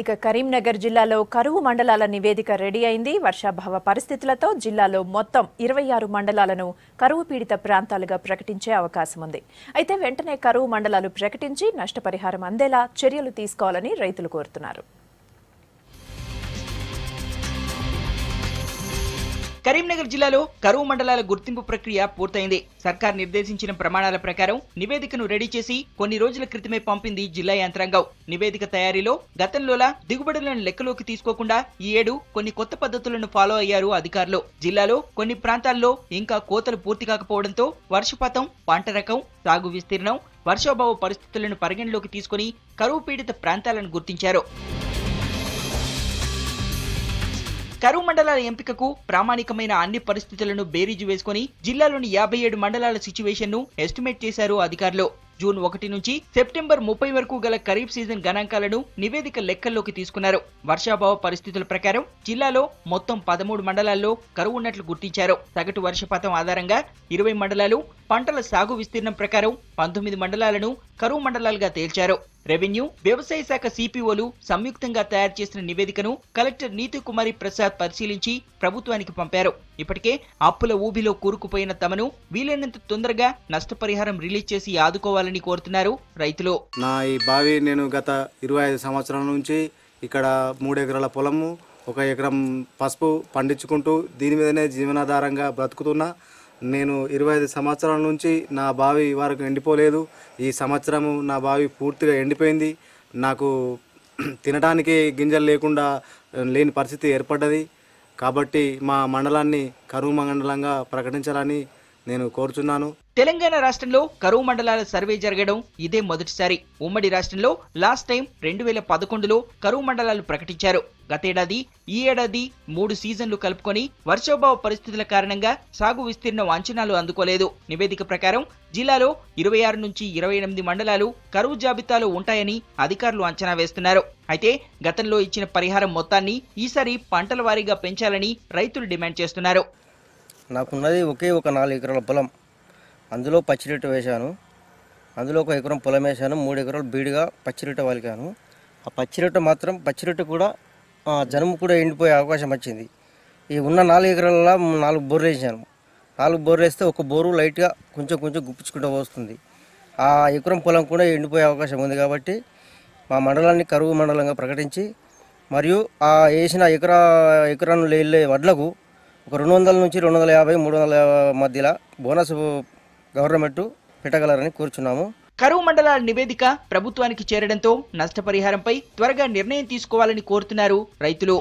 ఇక కరీంనగర్ జిల్లాలో కరువు మండలాల నివేదిక రెడీ అయింది. వర్షాభావ పరిస్థితులతో జిల్లాలో మొత్తం 26 మండలాలను కరువు పీడిత ప్రాంతాలుగా ప్రకటించే అవకాశం ఉంది. అయితే వెంటనే కరువు మండలాలు ప్రకటించి నష్టపరిహారం అందేలా చర్యలు తీసుకోవాలని రైతులు కోరుతున్నారు. కరీంనగర్ జిల్లాలో కరువు మండలాల గుర్తింపు ప్రక్రియ పూర్తయింది. సర్కార్ నిర్దేశించిన ప్రమాణాల ప్రకారం నివేదికను రెడీ చేసి కొన్ని రోజుల క్రితమే పంపింది జిల్లా యంత్రాంగం. నివేదిక తయారీలో గతంలోలా దిగుబడులను లెక్కలోకి తీసుకోకుండా ఈ ఏడు కొన్ని కొత్త పద్ధతులను ఫాలో అయ్యారు అధికారులు. జిల్లాలో కొన్ని ప్రాంతాల్లో ఇంకా కోతలు పూర్తి కాకపోవడంతో వర్షపాతం, పంట రకం, సాగు విస్తీర్ణం, వర్షాభావ పరిస్థితులను పరిగణలోకి తీసుకుని కరువు పీడిత ప్రాంతాలను గుర్తించారు. కరువు మండలాల ఎంపికకు ప్రామాణికమైన అన్ని పరిస్థితులను బేరీజు వేసుకుని జిల్లాలోని 57 మండలాల సిచ్యువేషన్ ను ఎస్టిమేట్ చేశారు అధికారులు. జూన్ 1 నుంచి సెప్టెంబర్ 30 వరకు గల ఖరీఫ్ సీజన్ గణాంకాలను నివేదిక లెక్కల్లోకి తీసుకున్నారు. వర్షాభావ పరిస్థితుల ప్రకారం జిల్లాలో మొత్తం 13 మండలాల్లో కరువు ఉన్నట్లు గుర్తించారు. సగటు వర్షపాతం ఆధారంగా 20 మండలాలు, పంటల సాగు విస్తీర్ణం ప్రకారం 19 మండలాలను కరువు మండలాలుగా తేల్చారు. రెవెన్యూ, వ్యవసాయ శాఖ సిపిఓలు సంయుక్తంగా తయారు చేసిన నివేదికను కలెక్టర్ నీతి కుమారి ప్రసాద్ పరిశీలించి ప్రభుత్వానికి పంపారు. ఇప్పటికే అప్పుల ఊబిలో కూరుకుపోయిన తమను వీలైనంత తొందరగా నష్టపరిహారం రిలీజ్ చేసి ఆదుకోవాలని కోరుతున్నారు రైతులు. నా ఈ బావి నేను గత 25 సంవత్సరాల నుంచి ఇక్కడ 3 ఎకరాల పొలము, 1 ఎకరం పసుపు పండించుకుంటూ దీని మీదనే జీవనాధారంగా బ్రతుకుతున్నా. నేను 25 సంవత్సరాల నుంచి నా బావి వరకు ఎండిపోలేదు. ఈ సంవత్సరము నా బావి పూర్తిగా ఎండిపోయింది. నాకు తినడానికి గింజలు లేకుండా లేని పరిస్థితి ఏర్పడ్డది. కాబట్టి మా మండలాన్ని కరువు మండలంగా ప్రకటించాలని నేను కోరుచున్నాను. తెలంగాణ రాష్ట్రంలో కరువు మండలాల సర్వే జరగడం ఇదే మొదటిసారి. ఉమ్మడి రాష్ట్రంలో లాస్ట్ టైం 2011లో కరువు మండలాలు ప్రకటించారు. గతేడాది, ఈ ఏడాది 3 సీజన్లు కలుపుకొని వర్షాభావ పరిస్థితుల కారణంగా సాగు విస్తీర్ణం అంచనాలు అందుకోలేదు. నివేదిక ప్రకారం జిల్లాలో 26 నుంచి 28 మండలాలు కరువు జాబితాలో ఉంటాయని అధికారులు అంచనా వేస్తున్నారు. అయితే గతంలో ఇచ్చిన పరిహారం మొత్తాన్ని ఈసారి పంటల వారీగా పెంచాలని రైతులు డిమాండ్ చేస్తున్నారు. నాకున్నది ఒకే ఒక 4 ఎకరాల పొలం. అందులో పచ్చిరొట్ట వేశాను. అందులో 1 ఎకరం పొలం వేశాను. 3 ఎకరాలు బీడుగా పచ్చిరొట్ట వలికాను. ఆ పచ్చిరొట్ట కూడా జనుము కూడా ఎండిపోయే అవకాశం వచ్చింది. ఈ ఉన్న 4 ఎకరాలలో 4 బోర్లు వేసాను. 4 బోర్లు వేస్తే ఒక బోరు లైట్గా కొంచెం గుప్పించుకుంటూ వస్తుంది. ఆ ఎకరం పొలం కూడా ఎండిపోయే అవకాశం ఉంది. కాబట్టి మా మండలాన్ని కరువు మండలంగా ప్రకటించి, మరియు ఆ వేసిన ఎకరాను వెళ్ళే వడ్లకు ఒక 200 నుంచి 250, 300 మధ్యలో బోనస్ గవర్నమెంట్ పెట్టగలరని కోరుచున్నాము. కరువు మండలాల నివేదిక ప్రభుత్వానికి చేరడంతో నష్టపరిహారంపై త్వరగా నిర్ణయం తీసుకోవాలని కోరుతున్నారు రైతులు.